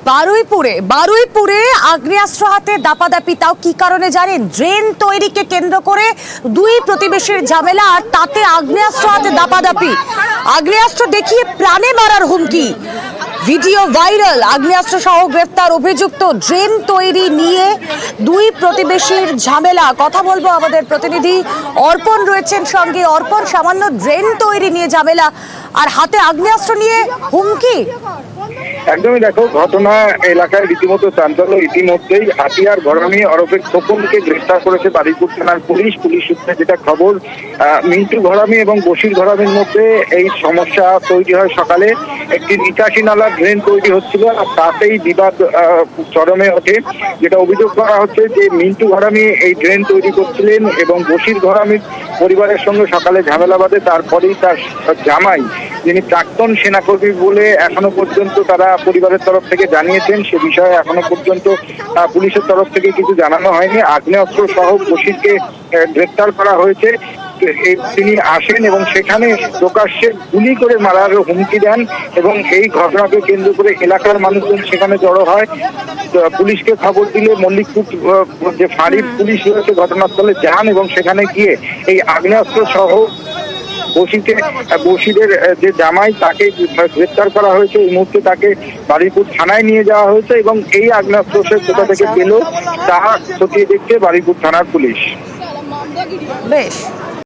বারুইপুরে আগ্নেয়াস্ত্র হাতে দাপাদাপি, তাও কি কারণে জানেন? ড্রেন তৈরিকে কেন্দ্র করে দুই প্রতিবেশীর ঝামেলা, আর তাতে আগ্নেয়াস্ত্র হাতে দাপাদাপি, আগ্নেয়াস্ত্র দেখিয়ে প্রাণে মারার হুমকি। ভিডিও ভাইরাল, আগ্নেয়াস্ত্র সহ গ্রেফতার অভিযুক্ত। ড্রেন তৈরি নিয়ে দুই প্রতিবেশীর ঝামেলা। কথা বলবো, আমাদের প্রতিনিধি অর্পণ রয়েছেন সঙ্গে। অর্পণ, সামান্য ড্রেন তৈরি নিয়ে ঝামেলা আর হাতে আগ্নেয়াস্ত্র নিয়ে হুমকি। একদমই, দেখো, ঘটনা এলাকায় রীতিমতো চাঞ্চল্য। ইতিমধ্যেই হাতিয়ার ঘরামি ওরফে খোকনকে গ্রেফতার করেছে বারুইপুর থানার পুলিশ সূত্রে যেটা খবর, মিন্টু ঘরামি এবং বশির ঘরামির মধ্যে এই সমস্যা তৈরি হয় সকালে। একটি নিকাশি নালা ড্রেন তৈরি হচ্ছিল, আর তাতেই বিবাদ চরমে ওঠে। যেটা অভিযোগ করা হচ্ছে যে মিন্টু ঘরামি এই ড্রেন তৈরি করছিলেন এবং বশির ঘরামির পরিবারের সঙ্গে সকালে ঝামেলা বাঁধে। তারপরেই তার জামাই, যিনি প্রাক্তন সেনাকর্মী বলে এখনো পর্যন্ত তারা পরিবারের তরফ থেকে জানিয়েছেন, সে বিষয়ে এখনো পর্যন্ত পুলিশের তরফ থেকে কিছু জানানো হয়নি। আগ্নেয়াস্ত্র সহ বশিরকে গ্রেফতার করা হয়েছে। তিনি আসেন এবং সেখানে প্রকাশ্যে গুলি করে মারার হুমকি দেন এবং এই ঘটনাকে কেন্দ্র করে এলাকার মানুষজন সেখানে জড়ো হয়। পুলিশকে খবর দিলে মল্লিকপুর যে ফাঁড়ি পুলিশ রয়েছে ঘটনাস্থলে যান এবং সেখানে গিয়ে এই আগ্নেয়াস্ত্র সহ বশিরের যে জামাই, তাকে গ্রেফতার করা হয়েছে। এই মুহূর্তে তাকে বারুইপুর থানায় নিয়ে যাওয়া হয়েছে এবং এই আগ্নেয়াস্ত্র সে কোথা থেকে পেল তা খতিয়ে দেখছে বারুইপুর থানার পুলিশ। বেশ।